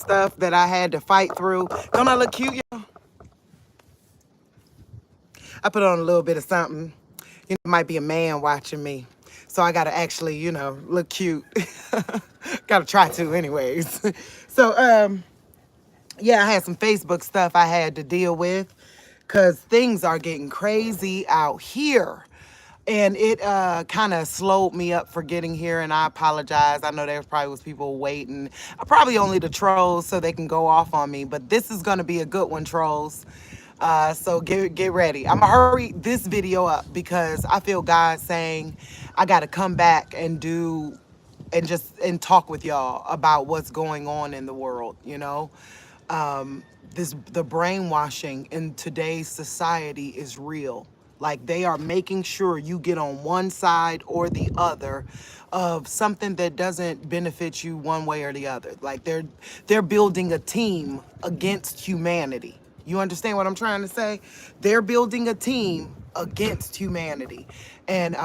stuff that I had to fight through. Don't I look cute, y'all? I put on a little bit of something. You know, it might be a man watching me. So I gotta actually, look cute. Gotta try to anyways. So yeah, I had some Facebook stuff I had to deal with because things are getting crazy out here. And it kind of slowed me up for getting here, and I apologize. I know there probably was people waiting. Probably only the trolls so they can go off on me, but this is gonna be a good one, trolls. So get ready. I'm gonna hurry this video up because I feel God saying I gotta come back and do and talk with y'all about what's going on in the world, the brainwashing in today's society is real. Like they are making sure you get on one side or the other of something that doesn't benefit you one way or the other. Like they're building a team against humanity. You understand what I'm trying to say? They're building a team against humanity. And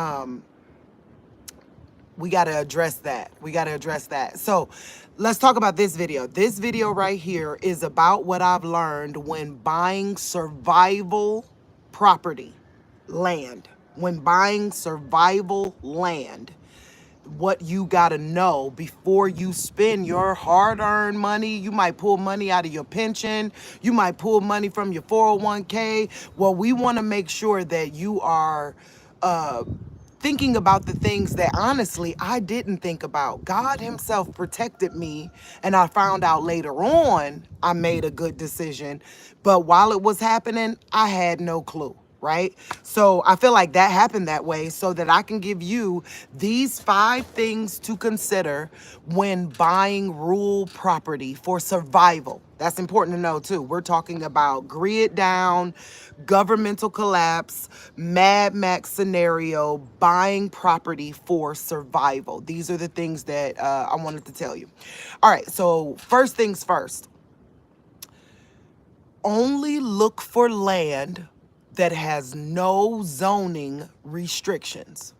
we got to address that. We got to address that. So let's talk about this video. This video right here is about what I've learned when buying survival property, land. When buying survival land, what you got to know before you spend your hard-earned money. You might pull money out of your pension. You might pull money from your 401k. Well, we want to make sure that you are thinking about the things that honestly I didn't think about. God himself protected me, and I found out later on I made a good decision. But while it was happening, I had no clue. Right? So I feel like that happened that way so that I can give you these 5 things to consider when buying rural property for survival. That's important to know too. We're talking about grid down, governmental collapse, Mad Max scenario, buying property for survival. These are the things that I wanted to tell you. All right, so first things first. Only look for land that has no zoning restrictions.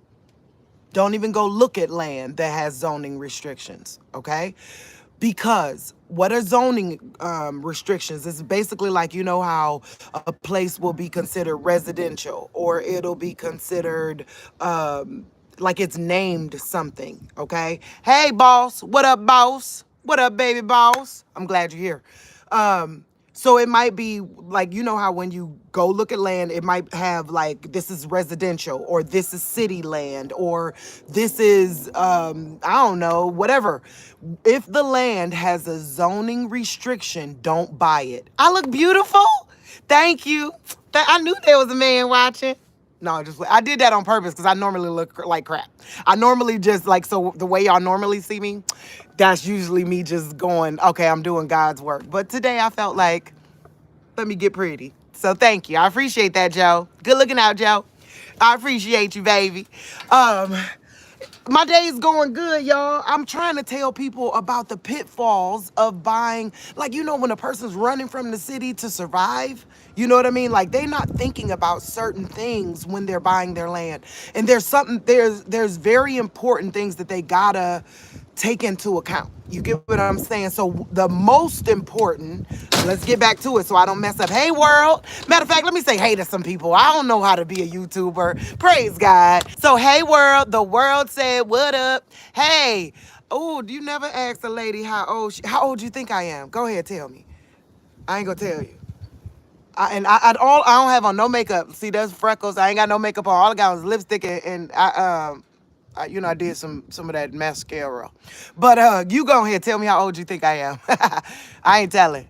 Don't even go look at land that has zoning restrictions, okay? Because what are zoning restrictions? It's basically like, you know how a place will be considered residential or it'll be considered like it's named something, okay? Hey, boss. What up, boss? What up, baby boss? I'm glad you're here. So it might be like, you know how when you go look at land, it might have like, this is residential or this is city land or this is, I don't know, whatever. If the land has a zoning restriction, don't buy it. I look beautiful? Thank you. I knew there was a man watching. No, I did that on purpose because I normally look like crap. I normally just like, so the way y'all normally see me, that's usually me just going, okay, I'm doing God's work. But today I felt like, let me get pretty. So thank you. I appreciate that, Joe. Good looking out, Joe. I appreciate you, baby. My day's going good, y'all. I'm trying to tell people about the pitfalls of buying, like, when a person's running from the city to survive, you know what I mean? Like, they're not thinking about certain things when they're buying their land. And there's very important things that they gotta take into account. You get what I'm saying? So the most important, let's get back to it so I don't mess up. Hey, world. Matter of fact, let me say hey to some people. I don't know how to be a YouTuber. Praise God. So, hey, world. The world said, what up? Hey. Oh, you never asked a lady how old you think I am? Go ahead, tell me. I ain't gonna tell you. I don't have on no makeup. See, there's freckles. I ain't got no makeup on. All I got was lipstick and I did some of that mascara. But you go ahead, tell me how old you think I am. I ain't telling.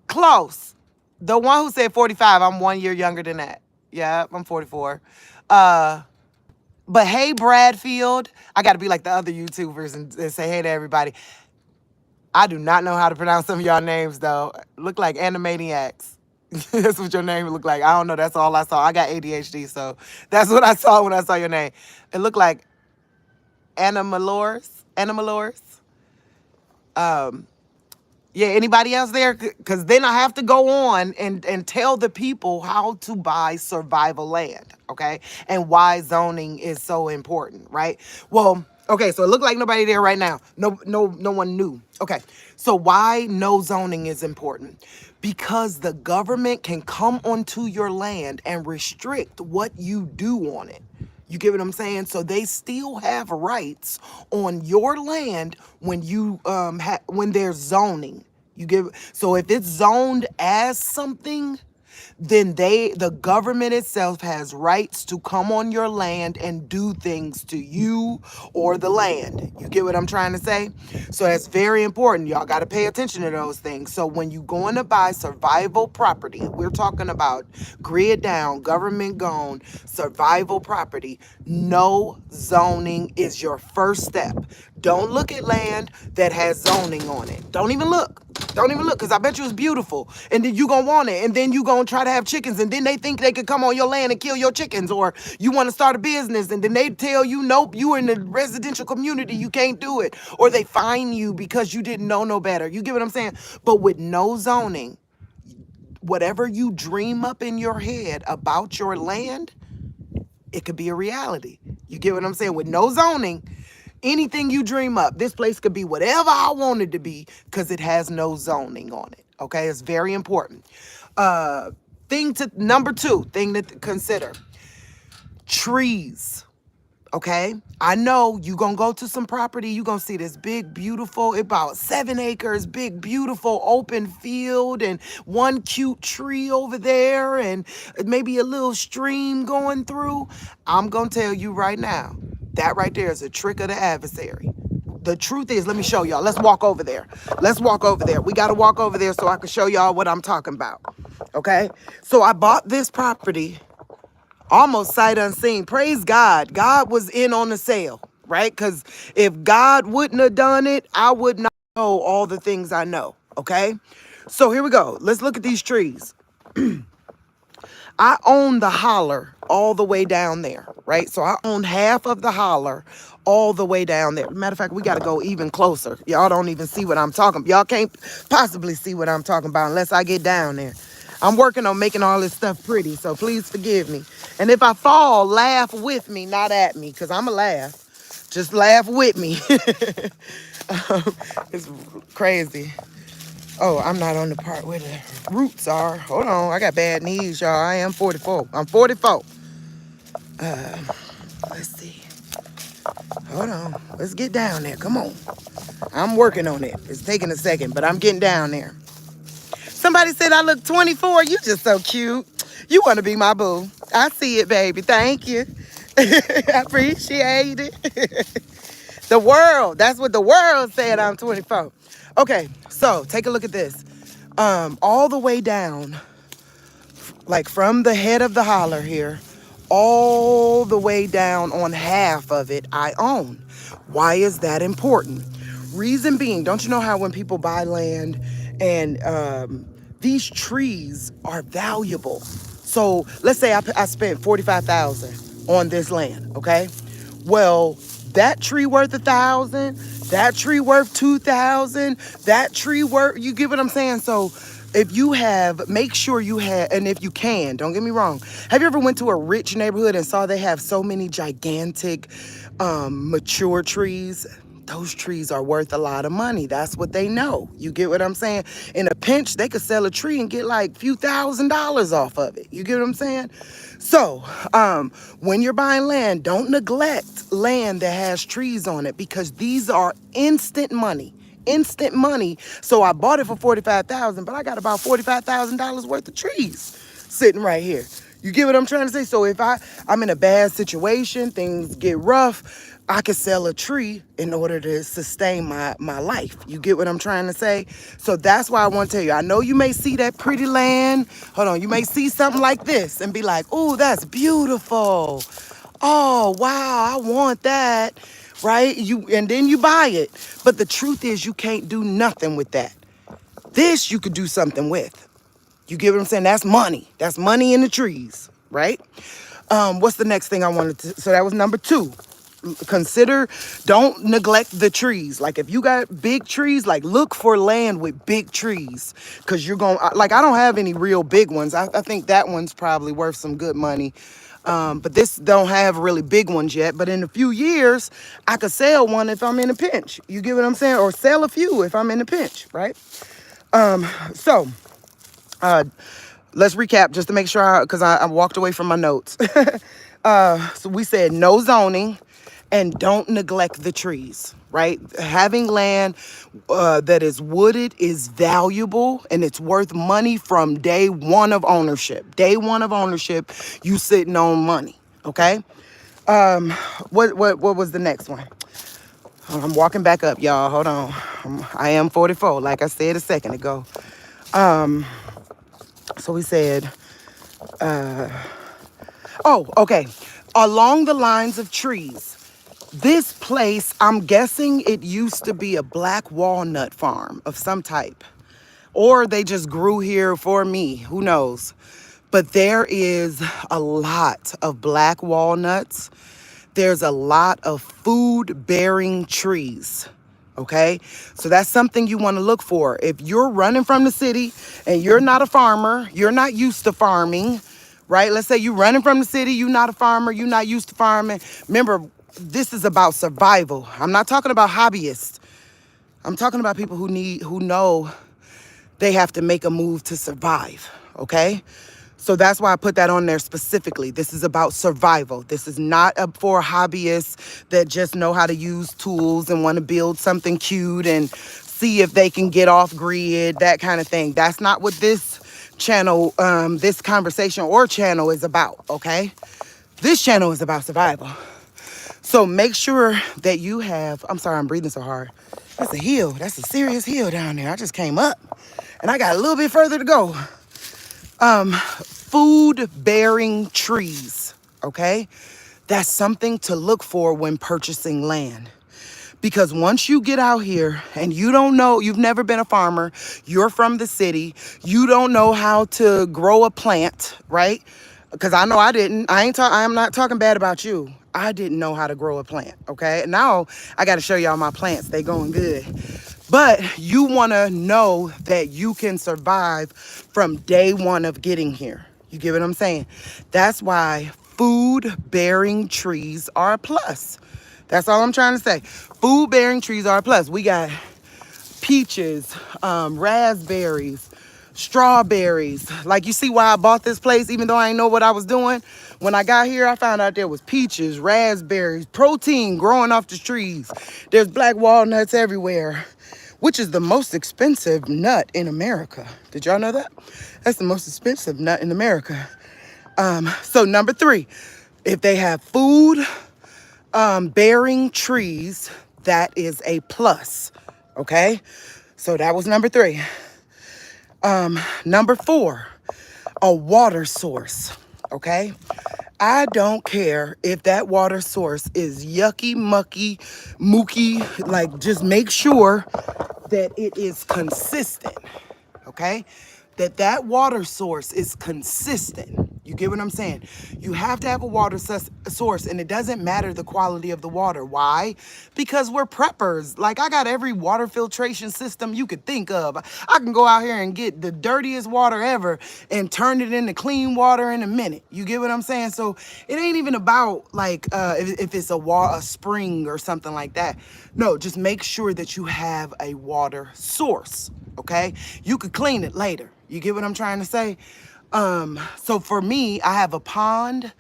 Close. The one who said 45, I'm 1 year younger than that. Yeah, I'm 44. But hey, Bradfield. I got to be like the other YouTubers and say hey to everybody. I do not know how to pronounce some of y'all names, though. Look like Animaniacs. That's what your name look like. I don't know. That's all I saw. I got ADHD, so that's what I saw when I saw your name. It looked like Animalors. Animalors. Yeah, anybody else there? Because then I have to go on and tell the people how to buy survival land, okay? And why zoning is so important, right? Well, Okay, so it looked like nobody there right now. No one knew. Okay, so why no zoning is important? Because the government can come onto your land and restrict what you do on it. You get what I'm saying? So they still have rights on your land when you when there's zoning. You give so if it's zoned as something, then the government itself has rights to come on your land and do things to you or the land. You get what I'm trying to say? So that's very important. Y'all got to pay attention to those things. So when you going to buy survival property, we're talking about grid down, government gone, survival property, no zoning is your first step. Don't look at land that has zoning on it. Don't even look. Don't even look, because I bet you it's beautiful. And then you going to want it. And then you going to try to have chickens. And then they think they could come on your land and kill your chickens. Or you want to start a business. And then they tell you, nope, you in the residential community. You can't do it. Or they fine you because you didn't know no better. You get what I'm saying? But with no zoning, whatever you dream up in your head about your land, it could be a reality. You get what I'm saying? With no zoning, anything you dream up, this place could be whatever I want it to be because it has no zoning on it. Okay, it's very important. Number two thing to consider: trees. Okay, I know you gonna go to some property, you gonna see this big, beautiful, about 7 acres, big, beautiful open field, and one cute tree over there, and maybe a little stream going through. I'm gonna tell you right now, that right there is a trick of the adversary. The truth is, let me show y'all. Let's walk over there. Let's walk over there. We gotta walk over there so I can show y'all what I'm talking about. Okay, so I bought this property almost sight unseen. Praise God. God was in on the sale, right? Because if God wouldn't have done it, I would not know all the things I know, okay? So here we go. Let's look at these trees. I own the holler all the way down there, right? So I own half of the holler all the way down there. Matter of fact, we got to go even closer. Y'all don't even see what I'm talking about. Y'all can't possibly see what I'm talking about unless I get down there. I'm working on making all this stuff pretty, so please forgive me. And if I fall, laugh with me, not at me, because I'm a laugh. Just laugh with me. It's crazy. Oh, I'm not on the part where the roots are. Hold on, I got bad knees, y'all. I am 44. I'm 44. Let's see. Hold on. Let's get down there. Come on. I'm working on it. It's taking a second, but I'm getting down there. Somebody said I look 24. You just so cute. You want to be my boo. I see it, baby. Thank you. I appreciate it. The world. That's what the world said. I'm 24. Okay, so take a look at this. All the way down, like from the head of the holler here, all the way down on half of it, I own. Why is that important? Reason being, don't you know how when people buy land and these trees are valuable? So let's say I spent $45,000 on this land, okay? Well, that tree worth $1,000, that tree worth $2,000, that tree worth, you get what I'm saying? So if you have, make sure you have, and if you can, don't get me wrong. Have you ever went to a rich neighborhood and saw they have so many gigantic mature trees? Those trees are worth a lot of money. That's what they know. You get what I'm saying? In a pinch, they could sell a tree and get like a few $1,000s off of it. You get what I'm saying? So when you're buying land, don't neglect land that has trees on it, because these are instant money. Instant money. So I bought it for $45,000, but I got about $45,000 worth of trees sitting right here. You get what I'm trying to say? So if I'm in a bad situation, things get rough, I could sell a tree in order to sustain my life. You get what I'm trying to say? So that's why I want to tell you, I know you may see that pretty land. Hold on, you may see something like this and be like, oh, that's beautiful. Oh, wow, I want that, right? And then you buy it. But the truth is, you can't do nothing with that. This you could do something with. You get what I'm saying? That's money. That's money in the trees, right? What's the next thing I wanted to, so that was number 2. Consider, don't neglect the trees. Like if you got big trees, like look for land with big trees, because you're going, like I don't have any real big ones. I think that one's probably worth some good money. But this don't have really big ones yet. But in a few years, I could sell one if I'm in a pinch. You get what I'm saying? Or sell a few if I'm in a pinch, right? So let's recap just to make sure, because I walked away from my notes. So we said no zoning and don't neglect the trees, right? Having land that is wooded is valuable and it's worth money from day one of ownership. Day one of ownership, you sitting on money, okay? What was the next one? I'm walking back up, y'all. Hold on. I am 44, like I said a second ago. So we said, oh, okay. Along the lines of trees. This place, I'm guessing it used to be a black walnut farm of some type. Or they just grew here for me, who knows. But there is a lot of black walnuts. There's a lot of food-bearing trees, okay? So that's something you want to look for. If you're running from the city and you're not a farmer, you're not used to farming, right? Let's say you're running from the city, you're not a farmer, you're not used to farming. Remember, this is about survival. I'm not talking about hobbyists. I'm talking about people who know they have to make a move to survive, okay? So that's why I put that on there specifically. This is about survival. This is not for hobbyists that just know how to use tools and want to build something cute and see if they can get off grid, that kind of thing. That's not what this channel, this conversation or channel is about, okay? This channel is about survival. So make sure that you have, I'm sorry, I'm breathing so hard. That's a hill. That's a serious hill down there. I just came up and I got a little bit further to go. Food bearing trees, okay? That's something to look for when purchasing land. Because once you get out here and you don't know, you've never been a farmer, you're from the city, you don't know how to grow a plant, right? Because I know I didn't. I'm not talking bad about you. I didn't know how to grow a plant, okay? Now I got to show y'all my plants. They going good. But you want to know that you can survive from day one of getting here. You get what I'm saying? That's why food-bearing trees are a plus. That's all I'm trying to say. Food-bearing trees are a plus. We got peaches, raspberries, strawberries. Like, you see why I bought this place, even though I didn't know what I was doing? When I got here, I found out there was peaches, raspberries, protein growing off the trees. There's black walnuts everywhere, which is the most expensive nut in America. Did y'all know that? That's the most expensive nut in America. So number 3, if they have food bearing trees, that is a plus, okay? So that was number 3. Number 4, a water source, okay? I don't care if that water source is yucky, mucky, mooky, like, just make sure that it is consistent, okay? That water source is consistent. You get what I'm saying? You have to have a water source, and it doesn't matter the quality of the water. Why? Because we're preppers. Like, I got every water filtration system you could think of. I can go out here and get the dirtiest water ever and turn it into clean water in a minute. You get what I'm saying? So it ain't even about, like, if it's a spring or something like that. No, just make sure that you have a water source, okay? You could clean it later. You get what I'm trying to say? So for me, I have a pond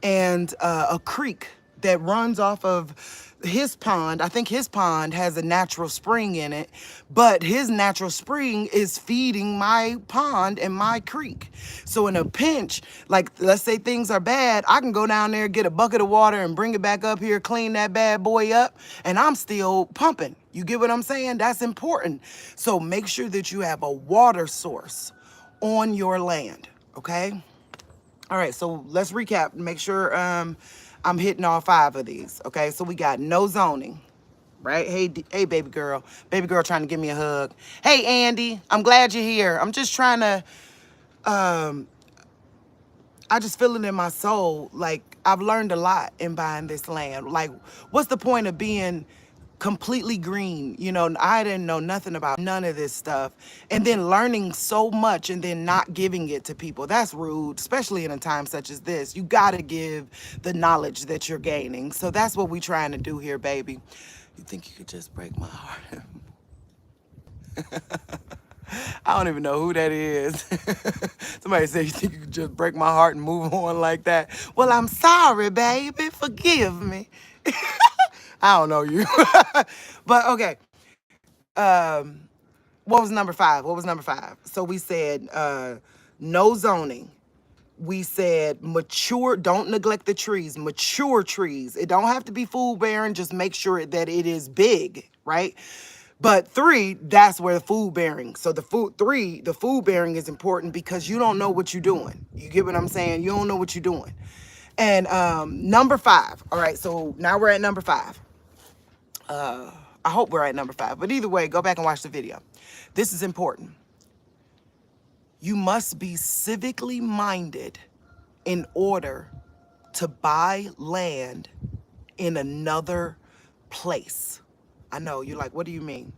and a creek that runs off of his pond. I think his pond has a natural spring in it, but his natural spring is feeding my pond and my creek. So in a pinch, like, let's say things are bad, I can go down there, get a bucket of water and bring it back up here, clean that bad boy up, and I'm still pumping. You get what I'm saying? That's important. So make sure that you have a water source on your land, okay? All right, so let's recap, make sure I'm hitting all 5 of these, okay? So we got no zoning, right? Hey, baby girl trying to give me a hug. Hey, Andy, I'm glad you're here. I'm just trying to, I just feel it in my soul, like, I've learned a lot in buying this land. Like, what's the point of being completely green. You know, I didn't know nothing about none of this stuff. And then learning so much and then not giving it to people. That's rude, especially in a time such as this. You got to give the knowledge that you're gaining. So that's what we're trying to do here, baby. You think you could just break my heart? I don't even know who that is. Somebody said, you think you could just break my heart and move on like that? Well, I'm sorry, baby. Forgive me. I don't know you. But okay. What was number 5? What was number 5? So we said no zoning. We said mature, don't neglect the trees, mature trees. It don't have to be food bearing, just make sure that it is big, right? But 3, that's where the food bearing. So the food bearing is important because you don't know what you're doing. You get what I'm saying? You don't know what you're doing. And number 5. All right, so now we're at number 5. I hope we're at number 5, but either way, go back and watch the video. This is important. You must be civically minded in order to buy land in another place. I know, you're like, what do you mean?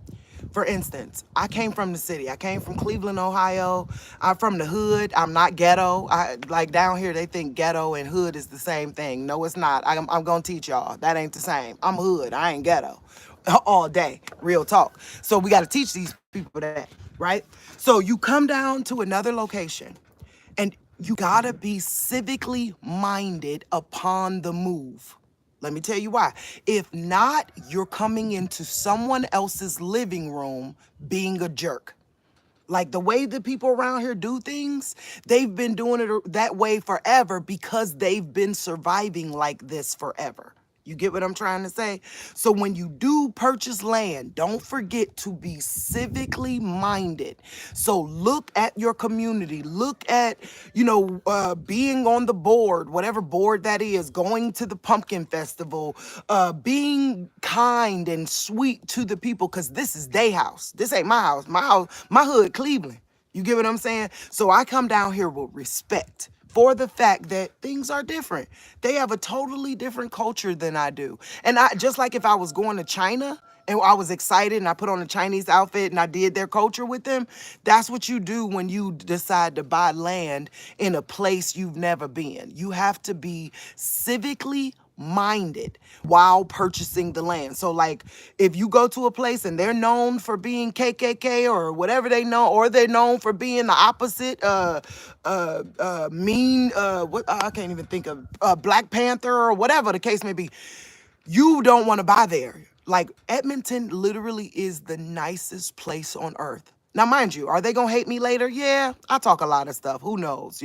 For instance, I came from the city. I came from Cleveland, Ohio. I'm from the hood. I'm not ghetto. Like down here, they think ghetto and hood is the same thing. No, it's not. I'm going to teach y'all. That ain't the same. I'm hood. I ain't ghetto all day. Real talk. So we got to teach these people that, right? So you come down to another location and you got to be civically minded upon the move. Let me tell you why. If not, you're coming into someone else's living room being a jerk. Like the way the people around here do things, they've been doing it that way forever because they've been surviving like this forever. You get what I'm trying to say? So when you do purchase land, don't forget to be civically minded. So look at your community, look at, being on the board, whatever board that is, going to the pumpkin festival, being kind and sweet to the people, because this is their house. This ain't my house. My hood, Cleveland. You get what I'm saying? So I come down here with respect for the fact that things are different. They have a totally different culture than I do. And I just like if I was going to China and I was excited and I put on a Chinese outfit and I did their culture with them, that's what you do when you decide to buy land in a place you've never been. You have to be civically minded while purchasing the land. So like if you go to a place and they're known for being KKK or whatever they know, or they're known for being the opposite, mean, I can't even think of, Black Panther or whatever the case may be, you don't want to buy there. Like Edmonton literally is the nicest place on earth. Now, mind you, are they going to hate me later? Yeah, I talk a lot of stuff. Who knows?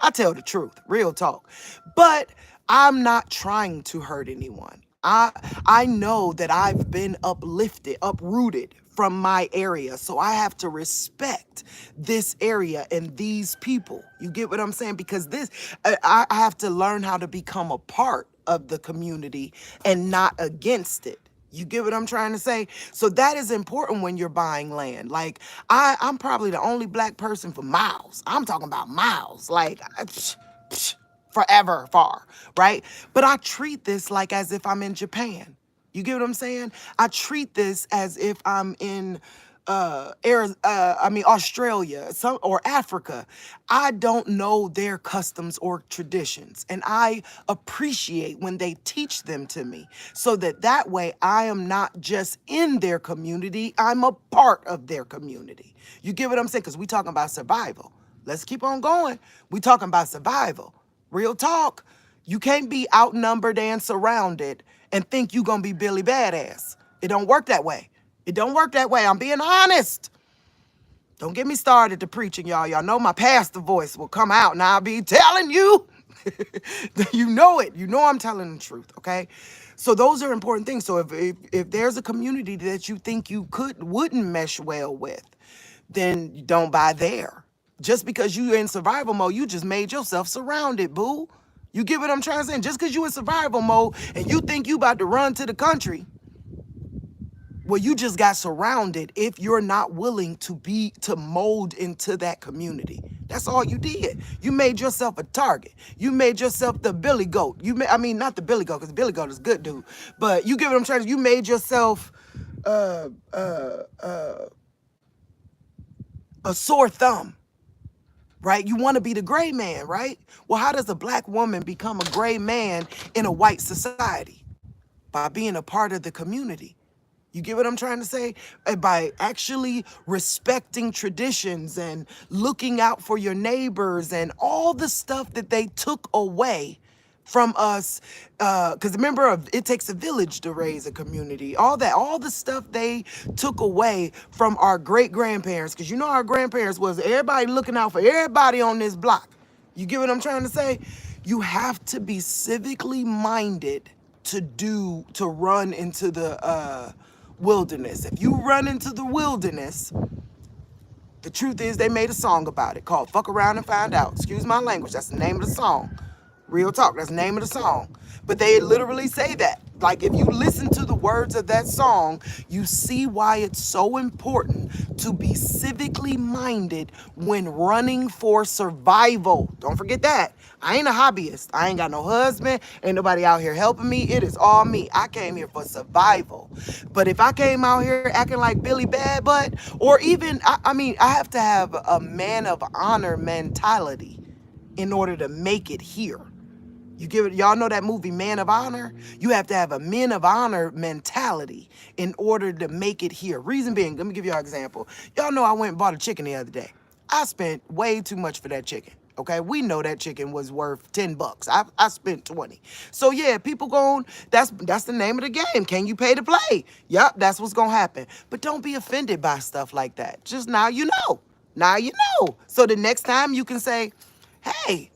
I tell the truth, real talk. But I'm not trying to hurt anyone. I know that I've been uprooted from my area. So I have to respect this area and these people. You get what I'm saying? Because I have to learn how to become a part of the community and not against it. You get what I'm trying to say? So that is important when you're buying land. Like I'm probably the only Black person for miles. I'm talking about miles. Like forever far, right? But I treat this like as if I'm in Japan. You get what I'm saying? I treat this as if I'm in Australia, or Africa. I don't know their customs or traditions, and I appreciate when they teach them to me, so that way I am not just in their community, I'm a part of their community. You get what I'm saying? Because we talking about survival. Let's keep on going. We talking about survival. Real talk. You can't be outnumbered and surrounded and think you gonna be Billy Badass. It don't work that way. It don't work that way. I'm being honest. Don't get me started to preaching, y'all. Y'all know my pastor voice will come out and I'll be telling you. You know it. You know I'm telling the truth, okay? So those are important things. So if there's a community that you think you wouldn't mesh well with, then don't buy there. Just because you're in survival mode, you just made yourself surrounded, boo. You get what I'm trying to say? Just because you in survival mode and you think you about to run to the country, Well, you just got surrounded if you're not willing to mold into that community. That's all you did. You made yourself a target. You made yourself the Billy Goat. I mean, not the Billy Goat, because Billy Goat is a good dude. But you get what I'm trying to, you made yourself uh, uh, uh, a sore thumb, right? You want to be the gray man, right? Well, how does a black woman become a gray man in a white society? By being a part of the community. You get what I'm trying to say? By actually respecting traditions and looking out for your neighbors and all the stuff that they took away from us. Because remember, it takes a village to raise a community. All the stuff they took away from our great grandparents. Because you know our grandparents was everybody looking out for everybody on this block. You get what I'm trying to say? You have to be civically minded to run into the wilderness. If you run into the wilderness, the truth is they made a song about it called Fuck Around and Find Out. Excuse my language, that's the name of the song. Real talk, that's the name of the song. But they literally say that. Like, if you listen to the words of that song, you see why it's so important to be civically minded when running for survival. Don't forget that. I ain't a hobbyist. I ain't got no husband. Ain't nobody out here helping me. It is all me. I came here for survival. But if I came out here acting like Billy Bad Butt, or even, I mean, I have to have a man of honor mentality in order to make it here. You give it, y'all know that movie Man of Honor? You have to have a men of honor mentality in order to make it here. Reason being, let me give y'all an example. Y'all know I went and bought a chicken the other day. I spent way too much for that chicken. Okay, we know that chicken was worth 10 bucks. I spent 20. So yeah, people going, that's the name of the game. Can you pay to play? Yep, that's what's gonna happen. But don't be offended by stuff like that. Just now you know. Now you know. So the next time you can say, hey,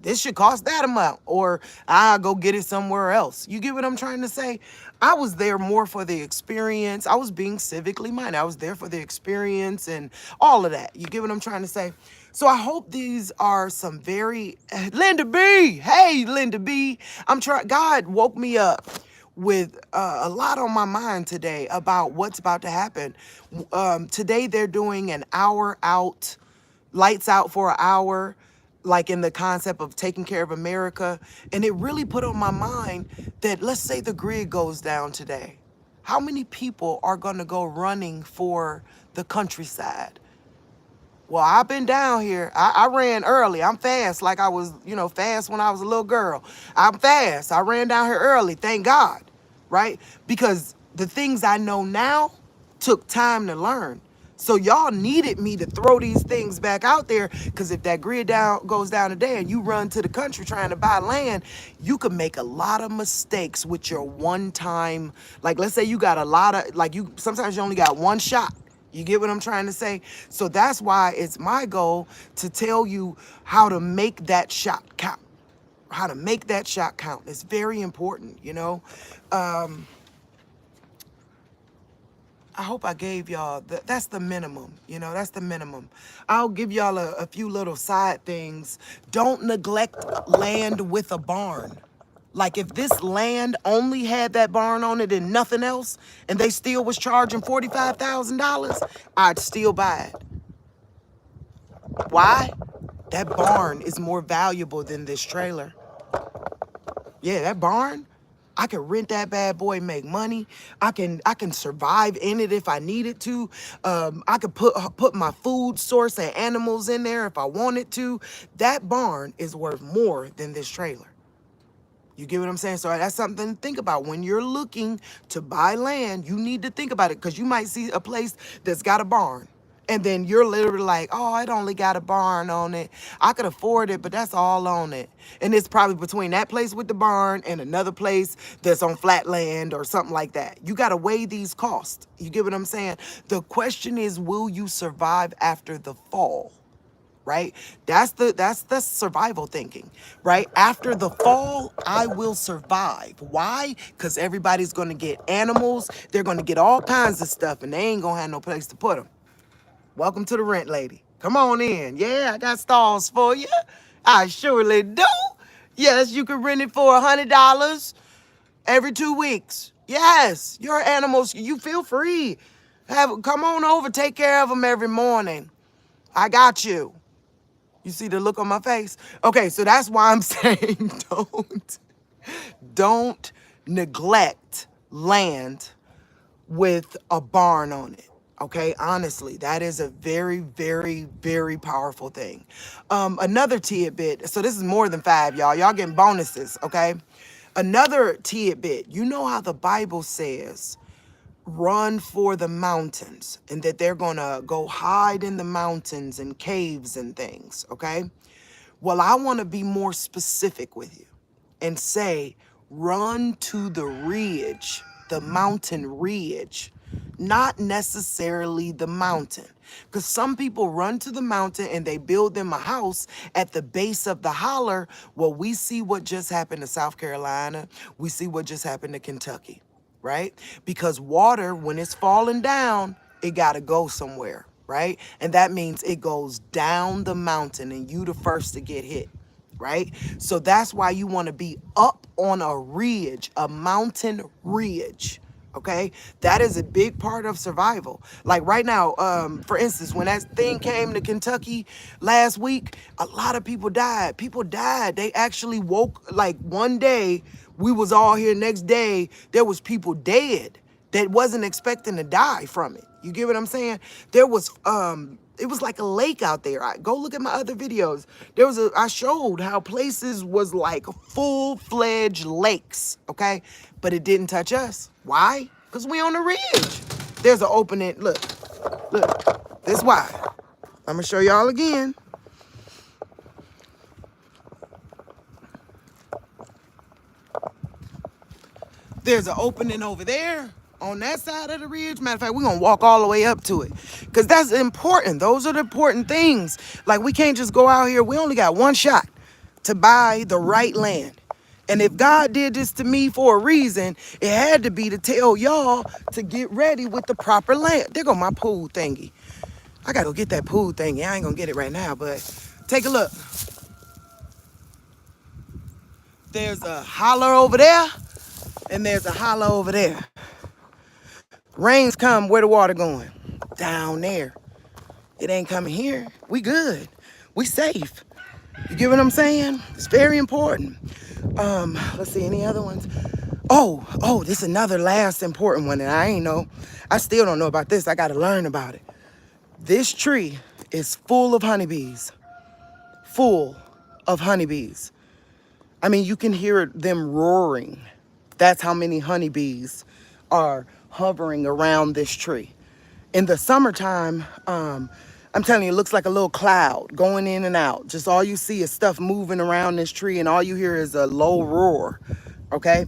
this should cost that amount, or I'll go get it somewhere else. You get what I'm trying to say? I was there more for the experience. I was being civically minded. I was there for the experience and all of that. You get what I'm trying to say? So I hope these are some very, Linda B. Hey, Linda B. God woke me up with a lot on my mind today about what's about to happen. Today they're doing an hour out, lights out for an hour, like in the concept of taking care of America. And it really put on my mind that, let's say the grid goes down today. How many people are going to go running for the countryside? Well, I've been down here. I ran early. I'm fast, like I was, fast when I was a little girl. I'm fast. I ran down here early, thank God, right? Because the things I know now took time to learn. So y'all needed me to throw these things back out there, because if that grid goes down today and you run to the country trying to buy land, you could make a lot of mistakes with your one time. Like, let's say you got a lot of, sometimes you only got one shot. You get what I'm trying to say? So that's why it's my goal to tell you how to make that shot count. How to make that shot count. It's very important, I hope I gave y'all, that's the minimum, that's the minimum. I'll give y'all a few little side things. Don't neglect land with a barn. Like, if this land only had that barn on it and nothing else, and they still was charging $45,000, I'd still buy it. Why? That barn is more valuable than this trailer. Yeah, that barn, I can rent that bad boy, make money. I can survive in it if I needed to. I could put my food source and animals in there if I wanted to. That barn is worth more than this trailer. You get what I'm saying? So that's something to think about. When you're looking to buy land, you need to think about it, because you might see a place that's got a barn. And then you're literally like, oh, it only got a barn on it. I could afford it, but that's all on it. And it's probably between that place with the barn and another place that's on flat land or something like that. You got to weigh these costs. You get what I'm saying? The question is, will you survive after the fall? Right? That's the survival thinking, right? After the fall, I will survive. Why? Because everybody's going to get animals. They're going to get all kinds of stuff, and they ain't going to have no place to put them. Welcome to the rent, lady. Come on in. Yeah, I got stalls for you. I surely do. Yes, you can rent it for $100 every 2 weeks. Yes, your animals, you feel free. Come on over, take care of them every morning. I got you. You see the look on my face? Okay, so that's why I'm saying don't neglect land with a barn on it. Okay, honestly, that is a very, very, very powerful thing. Another tidbit. So this is more than 5, y'all. Y'all getting bonuses. Okay. Another tidbit. You know how the Bible says, run for the mountains, and that they're gonna go hide in the mountains and caves and things. Okay. Well, I want to be more specific with you and say, run to the ridge, the mountain ridge, not necessarily the mountain. Because some people run to the mountain and they build them a house at the base of the holler. Well, we see what just happened to South Carolina. We see what just happened to Kentucky, right? Because water, when it's falling down, it got to go somewhere, right? And that means it goes down the mountain and you the first to get hit, right? So that's why you want to be up on a ridge, a mountain ridge. Okay, that is a big part of survival. Like right now, for instance, when that thing came to Kentucky last week, a lot of people died. People died. They actually woke, like one day we was all here, next day there was people dead that wasn't expecting to die from it. You get what I'm saying? There was it was like a lake out there. Go look at my other videos. I showed how places was like full-fledged lakes, okay? But it didn't touch us. Why? Because we on the ridge. There's an opening. Look. This why. I'm gonna show y'all again. There's an opening over there on that side of the ridge. Matter of fact, we're going to walk all the way up to it because that's important. Those are the important things. Like, we can't just go out here. We only got one shot to buy the right land. And if God did this to me for a reason, it had to be to tell y'all to get ready with the proper land. There go my pool thingy. I got to go get that pool thingy. I ain't going to get it right now, but take a look. There's a holler over there. And there's a holler over there. Rains come, where the water going? Down there. It ain't coming here. We good. We safe. You get what I'm saying? It's very important. Let's see, any other ones? Oh, this is another last important one, and I still don't know about this. I gotta learn about it. This tree is full of honeybees. Full of honeybees. I mean, you can hear them roaring. That's how many honeybees are hovering around this tree. In the summertime, I'm telling you, it looks like a little cloud going in and out. Just all you see is stuff moving around this tree, and all you hear is a low roar, okay?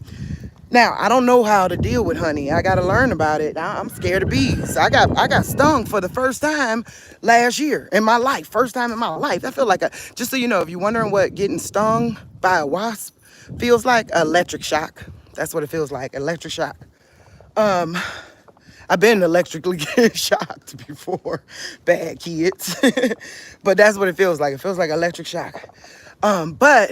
Now, I don't know how to deal with honey. I got to learn about it. I'm scared of bees. I got stung for the first time last year in my life. First time in my life. I feel like just so you know, if you're wondering what getting stung by a wasp feels like, electric shock. That's what it feels like, electric shock. I've been electrically shocked before, bad kids. But that's what it feels like. It feels like electric shock. But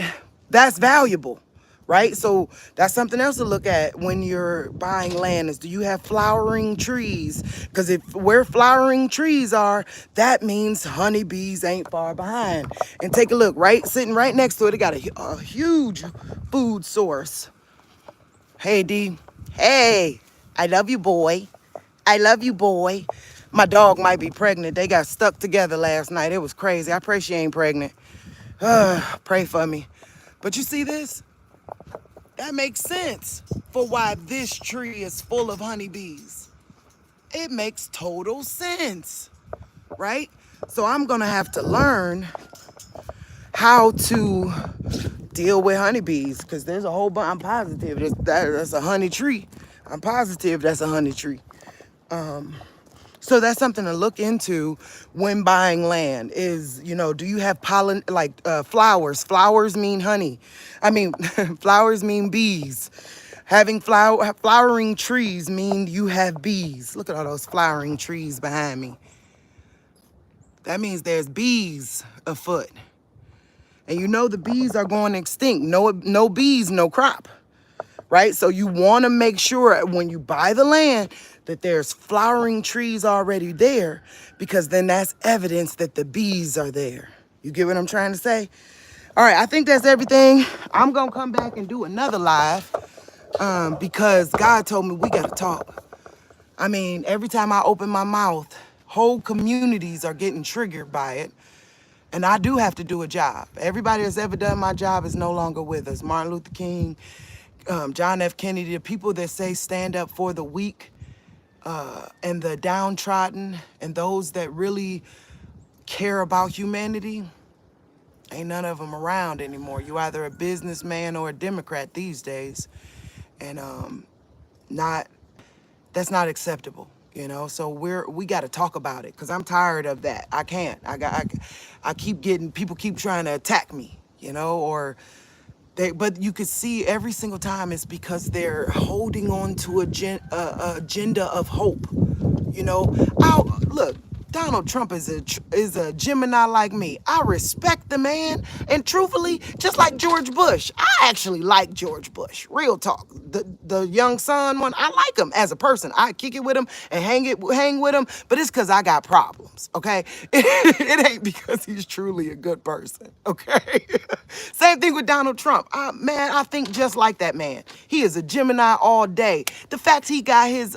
that's valuable, right? So that's something else to look at when you're buying land is, do you have flowering trees? Because if where flowering trees are, that means honeybees ain't far behind. And take a look, right? Sitting right next to it, it got a huge food source. Hey, D. Hey, I love you, boy. I love you, boy. My dog might be pregnant. They got stuck together last night. It was crazy. I pray she ain't pregnant. Pray for me. But you see this? That makes sense for why this tree is full of honeybees. It makes total sense, right? So I'm going to have to learn how to deal with honeybees because there's a whole bunch. I'm positive that's a honey tree. I'm positive that's a honey tree. So that's something to look into when buying land is, do you have pollen, like flowers? Flowers mean honey. I mean, flowers mean bees. Having flowering trees mean you have bees. Look at all those flowering trees behind me. That means there's bees afoot. And the bees are going extinct. No bees, no crop. right? So you want to make sure when you buy the land that there's flowering trees already there, because then that's evidence that the bees are there. You get what I'm trying to say? All right, I think that's everything. I'm going to come back and do another live because God told me we got to talk. I mean, every time I open my mouth, whole communities are getting triggered by it. And I do have to do a job. Everybody that's ever done my job is no longer with us. Martin Luther King, John F. Kennedy, the people that say stand up for the weak and the downtrodden and those that really care about humanity, ain't none of them around anymore. You either a businessman or a Democrat these days. And that's not acceptable, you know. So we got to talk about it because I'm tired of that. I can't. I keep getting people keep trying to attack me, you know, or but you could see every single time it's because they're holding on to a agenda of hope, you know. Look, Donald Trump is a Gemini like me. I respect the man, and truthfully, just like George Bush, I actually like George Bush. Real talk, the young son one, I like him as a person. I kick it with him and hang with him, but it's because I got problems. Okay, it ain't because he's truly a good person. Okay, same thing with Donald Trump. Man, I think just like that man. He is a Gemini all day. The fact he got his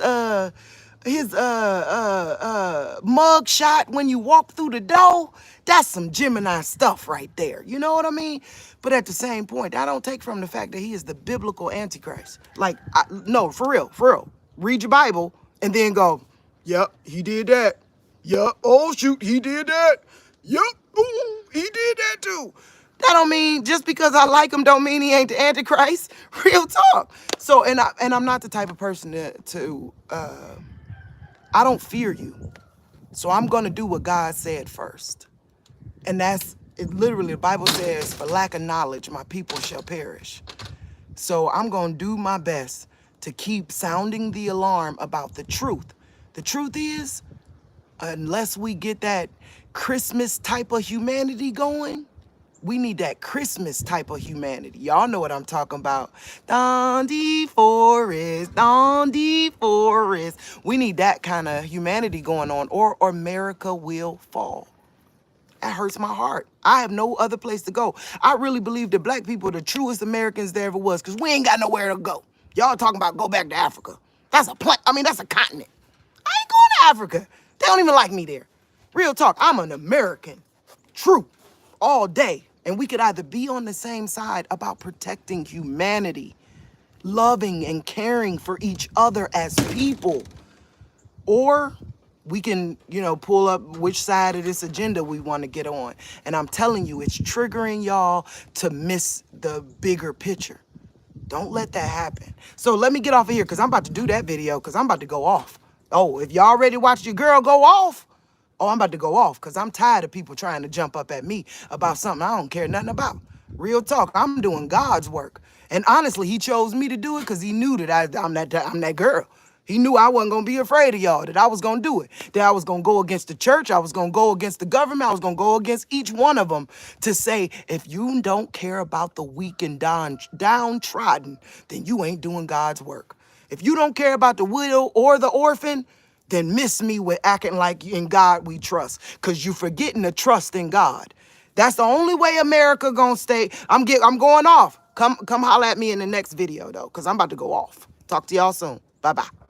mug shot when you walk through the door, that's some Gemini stuff right there. You know what I mean? But at the same point, I don't take from the fact that he is the biblical Antichrist. Like, no, for real. Read your Bible and then go, yep, he did that. Yep, oh shoot, he did that. Yep, ooh, he did that too. That don't mean just because I like him don't mean he ain't the Antichrist. Real talk. So, and I'm not the type of person to I don't fear you. So I'm going to do what God said first. And that's it. Literally, the Bible says, for lack of knowledge, my people shall perish. So I'm going to do my best to keep sounding the alarm about the truth. The truth is, unless we get that Christmas type of humanity going, we need that Christmas type of humanity. Y'all know what I'm talking about. Dondi Forest, Dondi Forest. We need that kind of humanity going on, or America will fall. That hurts my heart. I have no other place to go. I really believe that black people are the truest Americans there ever was, because we ain't got nowhere to go. Y'all talking about go back to Africa. That's a that's a continent. I ain't going to Africa. They don't even like me there. Real talk, I'm an American. True. All day. And we could either be on the same side about protecting humanity, loving and caring for each other as people, or we can, pull up which side of this agenda we want to get on. And I'm telling you, it's triggering y'all to miss the bigger picture. Don't let that happen. So let me get off of here because I'm about to do that video because I'm about to go off. Oh, if y'all already watched your girl go off, oh, I'm about to go off because I'm tired of people trying to jump up at me about something I don't care nothing about. Real talk, I'm doing God's work. And honestly, he chose me to do it because he knew that I'm that girl. He knew I wasn't going to be afraid of y'all, that I was going to do it, that I was going to go against the church, I was going to go against the government, I was going to go against each one of them to say, if you don't care about the weak and downtrodden, then you ain't doing God's work. If you don't care about the widow or the orphan, then miss me with acting like in God we trust, because you forgetting to trust in God. That's the only way America gonna stay. I'm going off. Come holler at me in the next video though, because I'm about to go off. Talk to y'all soon. Bye-bye.